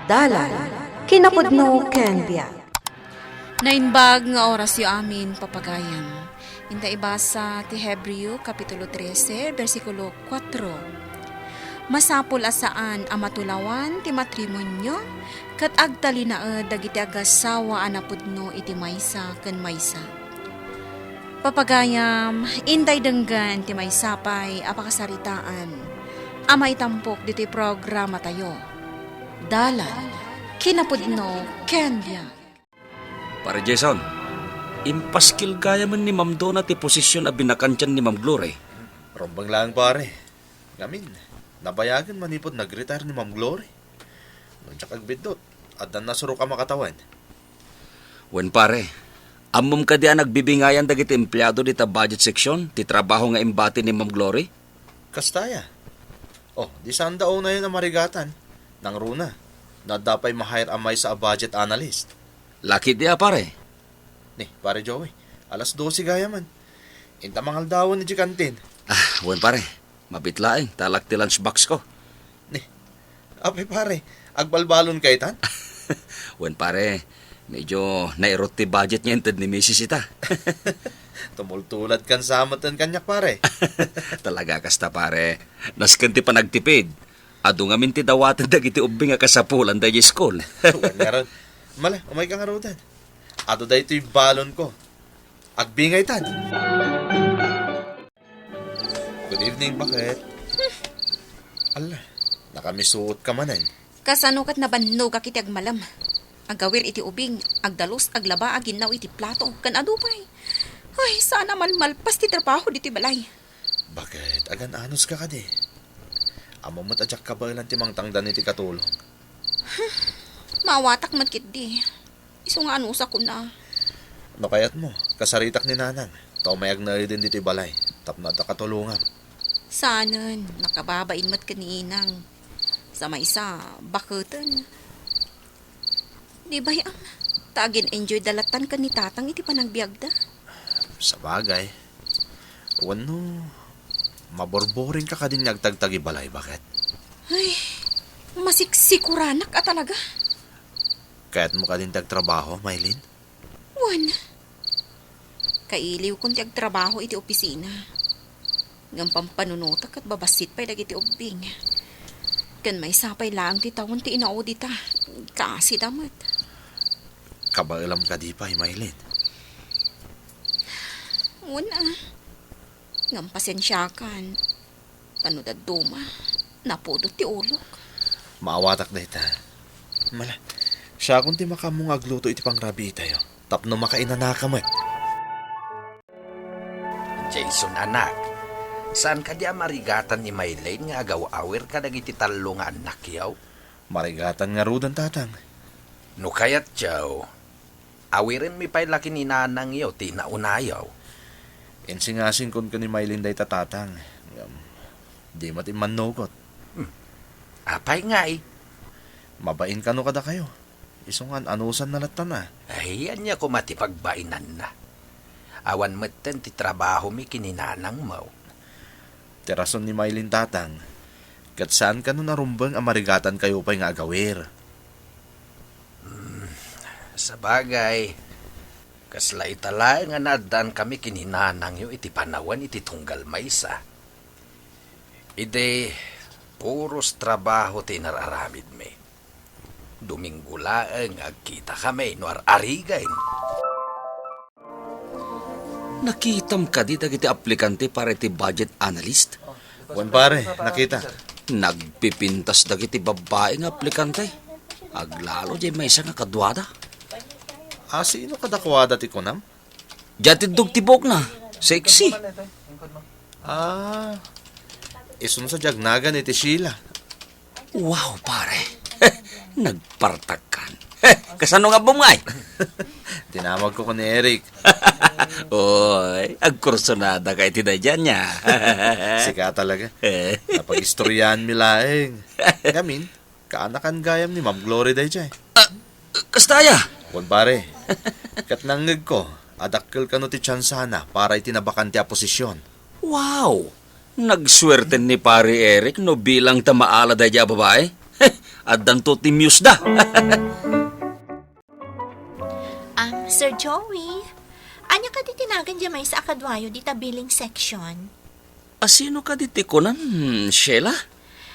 Dalan, kinapudno ken biag. Naimbag nga oras yu amin papagayan. Inta ibasa ti Hebreo Kapitulo 13, versikulo 4. Masapul asaan amatulawan ti matrimonyo, kat agtalinaed dagiti agasawa anapudno iti maysa ken maysa. Papagayam, inday denggan ti maysapay apakasaritaan. Amay tampok diti programa tayo. Dalan, kinapudno ken biag. Pare Jason, impaskil gaya man ni Ma'am Donna ti posisyon a binakansyan ni Ma'am Glory. Rombang lang pare. Gamin, nabayagan manipod nag-retire ni Ma'am Glory. Nung tsak agbidot, at nasuro ka makatawan. Wen pare, amom ka di ang nagbibingayan dagiti empleyado di ta budget section, ti trabaho nga imbati ni Ma'am Glory? Kastaya. Oh, di saan daw na yun ang marigatan. Nang runa, na dapay ma-hire amay sa budget analyst. Laki di pare. Ni, pare Joey, alas 12 gaya man. Inta mangal dawon ni Jikantin. Wen pare, mabitlaing, talak ti lunchbox ko. Ni, apay pare, agbalbalon kay tan? Wen pare, medyo nairot ti budget niya inted ni Mrs. ita. Tumultulad kan samatan kanyak pare. Talaga kasta pare, nasken ti panagtipid. Ado nga minti dawatan dagiti ubing nga kasapulan dahi school. Wan nga ron. Mala, umay ka nga rodan. Ato da ito'y balon ko. Agbingay tan. Good evening, bakit? Ala, nakamisuot ka manan. Kasano kat nabanno ka kiti agmalam. Agawir iti ubing, agdalos, aglaba, aginaw iti plato, kan adupay. Ay, sana malmalpas ti trabaho diti balay. Bakit? Agan anos ka kadi. Amo mo't adyak ka ba ilang timang tangdan iti katulong? Mawatak magkit di. Iso nga anusa ko na. Napayat mo, kasaritak ni nanang. Tao may agnay din diti balay. Tapna ta katulungan. Sanan, nakababain mat kaninang. Sa maysa, bakutan. Di ba yang, tagin enjoy dalatan ka ni tatang iti panagbiagda. Sa bagay. Wano, maborboring ka kading nagtagtagi balay, bakit? Ay, masiksikuran ka talaga. Kaya't mo kading tagtrabaho, Maylin? Wan. Kailiw kung tiyag trabaho iti opisina. Gampang panunutak at babasit pa'y dagiti ubing. Kan may sapay lang ti tawon ti inaudita. Kasi damat. Kabailam ka di pa, Maylin. Una. Ngam pasensyakan. Panudad duma. Napudot ti ulok. Maawatak na ita. Mala, siya kung ti makamong agluto iti pangrabi tayo. Tapno makainanakamat. Jason anak, saan ka di marigatan ni Maylene nga agaw-awir ka dagiti talo nga anak yaw? Marigatan nga rudan tatang. No kayat yaw, awirin mi pa'y laki ni nanang yaw, ti naunayaw. Insingasing kun ka ni Maylin day tatatang. Di matiman nukot. Apay nga Mabain ka no kada kayo. Isungan anusan na latan na. Ay, yan niya ko matipagbainan na. Awan maten ti trabaho mi kininanang mo. Tirason ni Maylin tatang. Kat saan ka no narumbang amarigatan kayo pa'y nga agawir? Sa bagay, kasla italay nga nadan kami kininanang yo iti panawan iti tunggal maysa. Ide, puros trabaho ti nararamid me. Domingo laeng agkita kami no arigay. Nakitam ka di dagiti aplikante para ti budget analyst? Wan pare, nakita. Nagpipintas dagiti babae nga aplikante. Aglalo di may isa nga kadwada. Sino kadakwada ti kunam? Jatid dog tibok na. Sexy. Isun sa jagnagan iti Sheila. Wow, pare. Nagpartakan. Kasano nga bumay? Tinawag ko ni Eric. Oy, agkursonada ka iti na dyan niya. Sika talaga. Napag-istoryahan mi laeng. Gamin, kaanakan gayam ni Ma'am Glory day dyan. Kastaya. Wan pare, kat nangag ko, adakkel ka no ti tsansana para itinabakan ti aposisyon. Wow! Nagswerte ni pare Eric no bilang tamaala da dya babae? Addan to ti Muse da. Sir Joey, anya ka di tinagan dyan may sa akadwayo di ta billing section? Asino ka diti kunan, Sheila?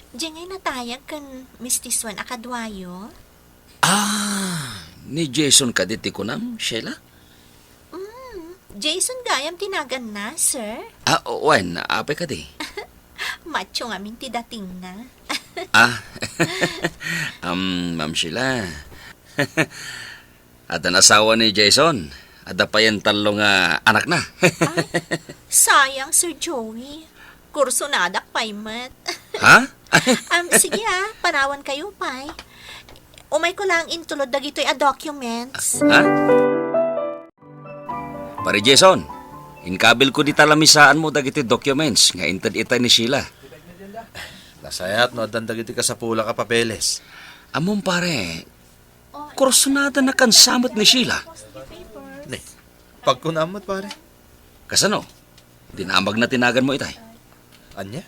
Diyan ngay natayag kan mistiswan akadwayo? Ni Jason ka diti kunan, Sheila? Jason gayam tinagan na, sir. Wen, apay ka di. Macho nga min ti dating na. Ma'am Sheila. At ang asawa ni Jason, ada pa yan talong anak na. Sayang, Sir Joey. Kurso na adak pa'y mat. Ha? Sige panawan kayo pa'y. Umay ko lang intulod dagito'y documents. Ha? Pare Jason, inkabil ko di talamisaan mo dagiti documents nga intad itay ni Sheila. Nasayat no addan dagiti ka sa pula ka papeles. Among pare, kursunada na kansamot ni Sheila. Ne, pagkunamot pare. Kasano? Dinamag na tinagan mo itay. Anya?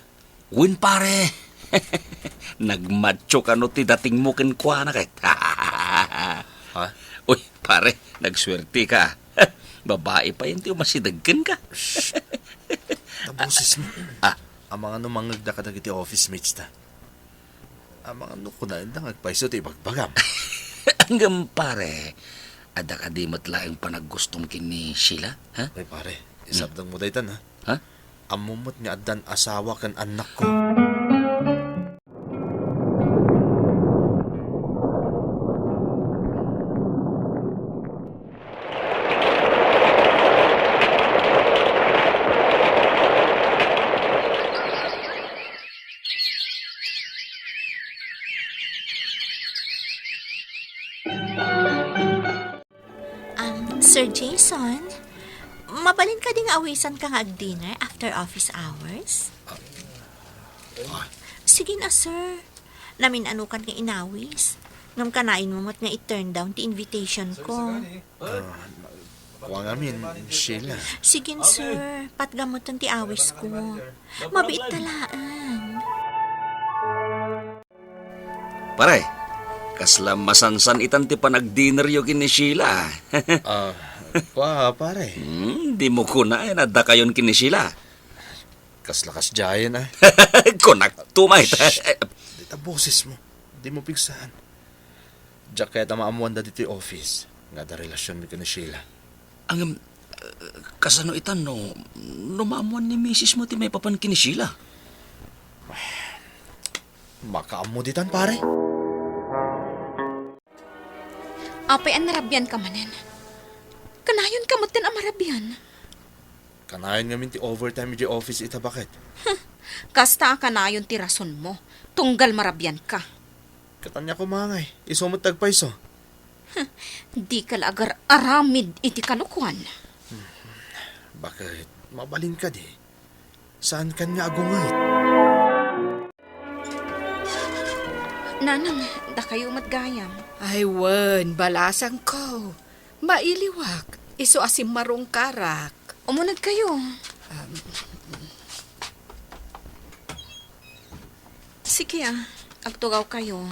Win pare. Nagmacho ka no ti dating mo kinkwa na kahit. Ha? Uy, pare, nagswerte ka. Babae pa yun, tiyo masidagkan ka. Tabusis mo. Ang mga numangag na kadagiti office mates ta. Ang mga nukunain na ngagpaiso ti bagbagam. Hanggang pare, ada ka di matlaing panaggustong kini Sheila, ha? Ay pare, isabdang mo daytan ha. Ha? Amumot nga addan asawa kan anak ko. Sir Jason, mabalin ka ding awisan ka nga ag-dinner after office hours? Sige na, sir. Namin anukan nga inawis. Ngam kanain mo nga i-turn down ti invitation ko. Kuwang amin, Sheila. Sige, sir. Patgamutan ti awis ko. Mabiit talaan. Pare, kasla masansan itan ti panag-dinner yo kini Sheila. Pare. Di mo kunain, ada kayon kini Sheila. Kaslakas jayan ah. Kunak tumay. Di ta boses mo. Di mo pigsaan. Diyak kaya tamaamuan da dito office. Nga da relasyon mi ka ni Sheila. Ang kasano itan no, numamuan ni misis mo ti may papan kini Sheila. Makaamu ditan pare. Apay ang narabyan ka manen. Kanayon ka mo't ang marabyan. Kanayon nga min ti overtime di office ita bakit? Kasta kanayon ti rason mo. Tunggal marabyan ka. Katanya ko mangay. Isumot tagpaiso. Di ka lagar aramid iti kanukuan. Bakit? Mabalin ka di. Saan kan nga agungay? Nanang, da kayo matgayam. Ay, wen, balasang ko. Mailiwak, iso asim marong karak. Umunag kayo. Sige agtugaw kayo.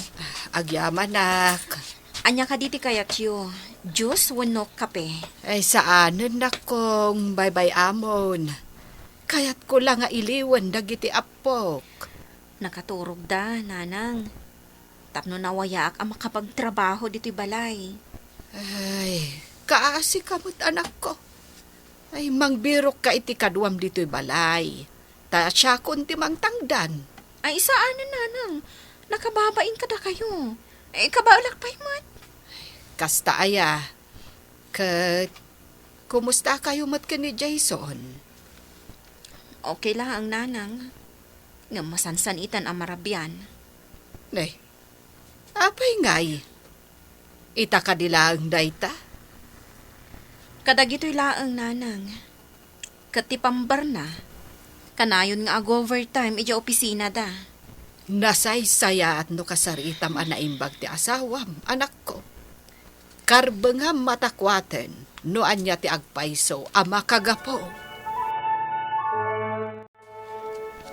Agyaman nak. Anya ka diti kayat yo. Juice wano kape. Ay, saanan na kong baybay amon. Kayat ko lang nga iliwan dagiti apok. Nakaturog da, nanang. Tapno nawayak ang makapagtrabaho dito'y balay. Ay, kaasi kamot anak ko. Ay, mangbirok ka iti kadwam dito'y balay. Ta siya kunti mang tangdan. Ay, saan na nanang? Nakababain ka da kayo. Eh, kabalak pa mat. Kasta aya. Kat, kumusta kayo mat ka ni Jason? Okay lang ang nanang. Nga masansan itan ang marabyan. Nay, apay ngay. Ita ka dilaang dayta? Kadagito'y laang nanang. Katipambar na. Kanayon nga ag-overtime ija opisina da. Nasaysaya at no kasaritam anaimbag ti asawam, anak ko. Karbengam matakwaten, no anya ti agpaiso, ama kagapo.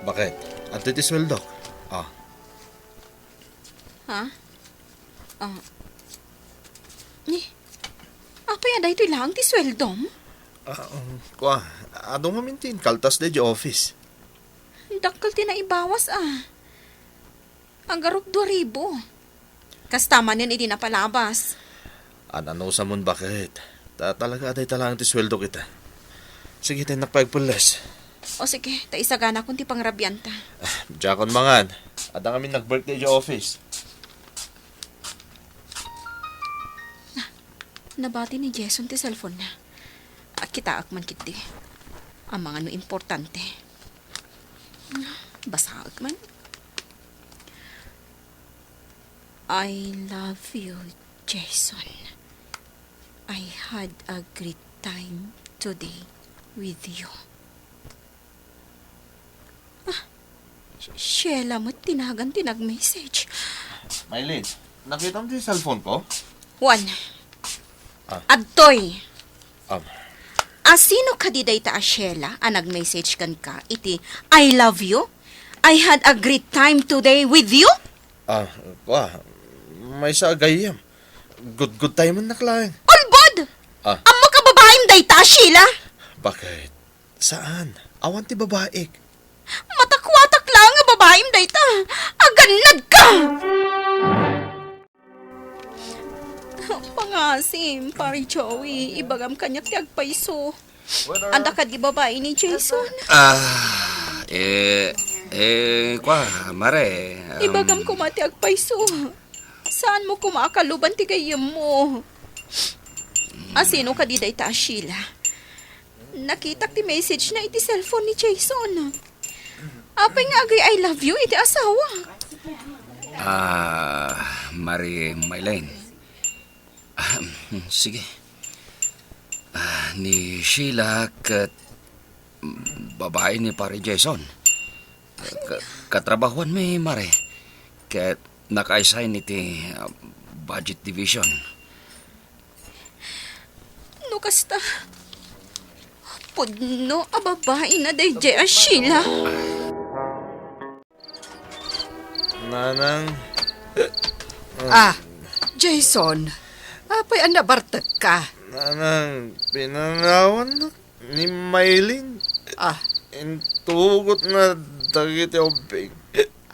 Bakit? Antitis well, Doc? Ha? Ni, apa yan dahil ito lang ti sweldom? Kwa, adong mamintin, kaltas de di office. Dakal ti na ibawas Ang garok 2,000. Kastaman yan hindi napalabas. Ano sa mun bakit? Talaga aday talang ti sweldo kita. Sige tayo nakapagpulas. O sige, taisagana kung ti pangrabyanta. Jakon mangan. Ada kami nag-birthday di office. Nabati ni Jason ti cellphone na. At kita akman kiti. Ang mga no importante. Basa akman. I love you, Jason. I had a great time today with you. Sheila mo tinagan tinag-message. Maylin, nakita mo yung cellphone ko? Juan. Ah. Adtoy. Um, Sino ka di dayta Sheila ang nag-message kan ka? Iti, I love you. I had a great time today with you. Kwa, may sa agayam. Good time ang naklaan. Ulbod! Ah. Ang makababaeng dayta, Sheila. Bakit? Saan? Awan ti babaik. Matakwatak lang ang babaeng dayta. Aganad ka! Pangasim, pari Joey, ibagam kanyak ti agpaiso. Anda ka di babae ni Jason. Kwa, mare. Ibagam ko mati agpaiso. Saan mo kumakaluban ti gayam mo? Sino ka di dayta, Sheila? Nakita ti message na iti cellphone ni Jason. Apay nga agay I love you iti asawa. Mare Maylene. Sige. Ni Sheila kat babae ni pare Jason. Katrabahuan may mare. Kat naka-assign iti budget division. No kasta. Pudno a babae na dayjay a Sheila. Nanang, Jason, apay ang nabartag ka? nanang, pinangawan na ni Maylin. Ah, Intugot na dagiti obig.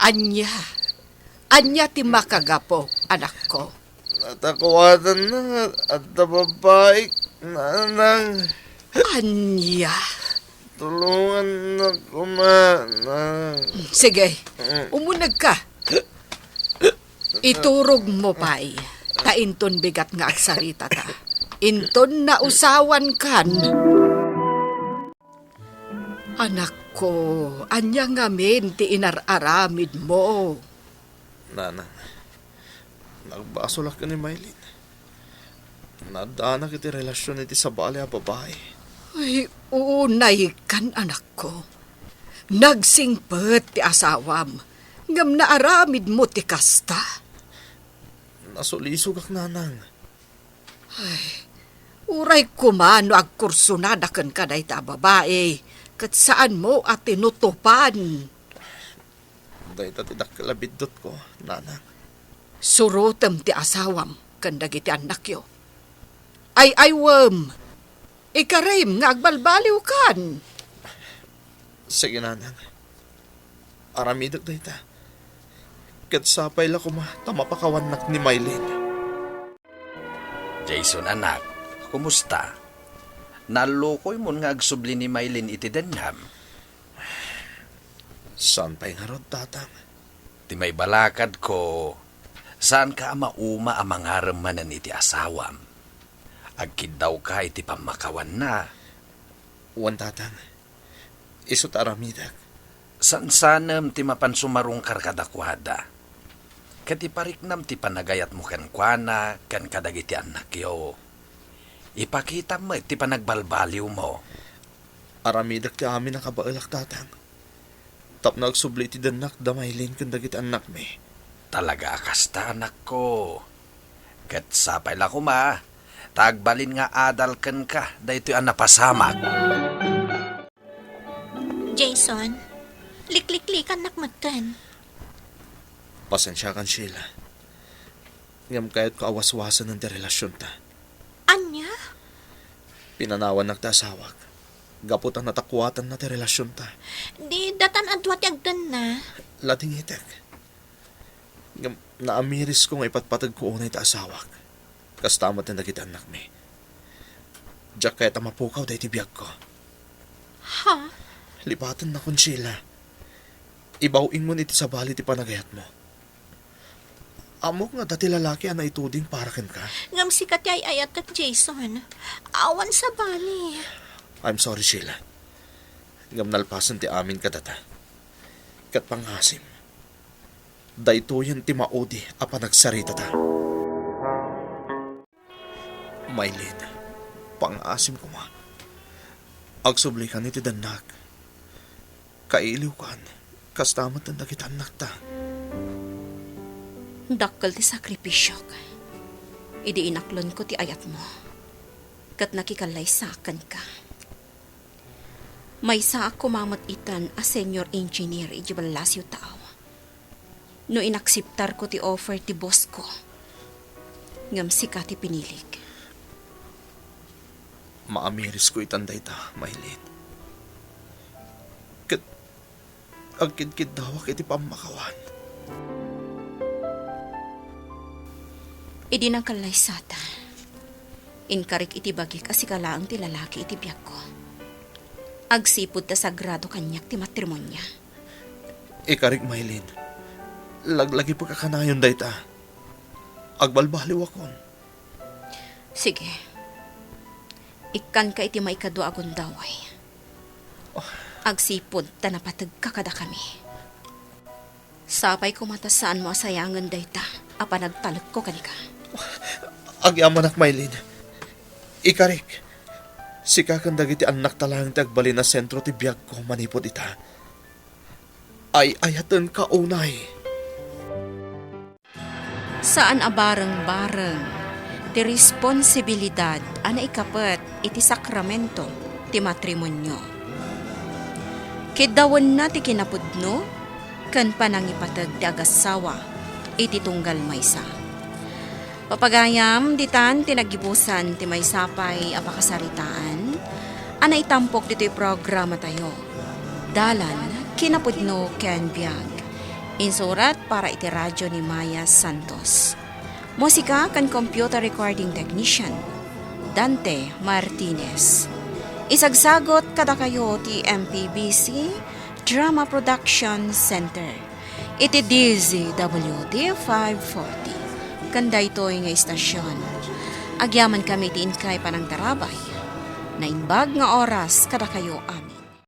Anya ti makagapo, anak ko. Natakuwatan na at babaik. Nanang, Anya. tulungan na kumanang. Sige, umunag ka. Iturog mo pa'y. Tainton bigat nga agsarita ta. Inton na usawan kan. Anak ko, anya ngamin ti inararamid mo. Nanang, nagbasolak ka ni Maylin. Nadaanak iti relasyon iti sa bali a babae. Ay, unay kan anak ko. Nagsingpet ti asawam. Ngam naaramid mo ti kasta. Nasulisog ak nanang. Uray kumano agkursunada kan kaday ta babae. Kat saan mo at tinutupan. Dahil tatidak kalabidot ko, nanang. Surutem ti asawam kan dagiti anak yo. Ay aywam. Ikarim nga agbalbaliw kan. Sige nanang. Aramidot dahil ta. Kat sapay la kuma, tamapakawanak ni Maylin. Jason anak, kumusta? Nalukoy mo nga agsubli ni Maylin iti denham. Saan pa'y nga rod, tatang? Ti may balakad ko, saan ka mauma ang mangaram manan iti asawam? Agkid daw ka iti pamakawan na. Uwan, tatang. Isot aramidak. San-sanam ti mapansumarong karkadakwada. Kati pariknam ti panagayat mo kan kuana, kan kadagiti anak yo. Ipakita mo ti panagbalbaliw mo. Aramidak ti amin nakabaalak, tatang. Tap na agsubli ti danak damaylin kan dagiti anak me. Talaga kasta anak ko. Kat sapay la kuma, tagbalin nga adal ken ka, dahito ang napasamak. Jason, likliklikan nakmatan. Pasensya kan, Sheila. Ngam kahit ko awaswasan ng relasyon ta. Anya? Pinanawan nagtasawag. Gapot ang natakwatan na relasyon ta. Di datan adwa ti agdan na. Lating hitek. Ngam naamiris ko nga ipatpatag ko unay ta asawag. Kastamat na nagita anak mi. Diyak kaya tamapukaw dahi tibiyag ko. Ha? Lipatan na kun sila. Ibawin mo niti sa bali ti panagayat mo. Amok nga dati lalaki ang naituding para ken ka. Ngam si Katya ay ayat kag Jason. Awan sa bali. I'm sorry, Sheila. Ngam nalpasan ti amin kadata. Kat pangasim. Daytoyan ti maudi apa nagsarita ta. Maylin, pangasim ko ma. Agsubli ka ni ti danak. Kailiw kan, kastamat ang nakitanak ta. Dakkel ti sakripisyo ka. Idi inaklon ko ti ayat mo. Kat nakikalaysakan ka. May sa ako mamot itan a senior engineer iti balasyo tao. No inaksiptar ko ti offer ti boss ko. Ngam sika ti pinilig. Maamiris ko itanday ta, Maylin. Kat agkid-kid dawak iti pamakawan. Idi nang kalaysata. Inkarik iti bagik asikalaang ti lalaki iti biyak ko. Agsipod ta sagrado kanyak ti matrimonya. Ikarik, Maylin. Laglagi pa kakanayon day ta. Agbalbaliw akon. Sige. Ikan ka iti maikadwa agon daway. Agsipod ta napatag kakada kami. Sapay ko matasaan mo asayangan day ta. Apa nagtalak ko kanika. Agyaman ak, Maylin. Ikarik. Si kakandagiti anak talang ti agbali na sentro ti biyag ko manipod ita. Ay ayatan ka unay. Saan abareng-bareng ti responsibilidad ana ikapat iti sakramento ti matrimonyo. Kidawan na ti kinapudno kan panangipatag ti agasawa iti tunggal maysa. Papagayam ditan tinagibusan ti maysapay apakasaritaan ana itampok dito'y programa tayo. Dalan kinapudno ken biag. Insurat para iti radyo ni Maya Santos. Musika kan computer recording technician Dante Martinez. Isagsagot kada kayo ti MPBC Drama Production Center. Iti DZWD 540. Kanda ito'y nga istasyon. Agyaman kami ti inkay panang tarabay. Na imbag nga oras kada kayo amin.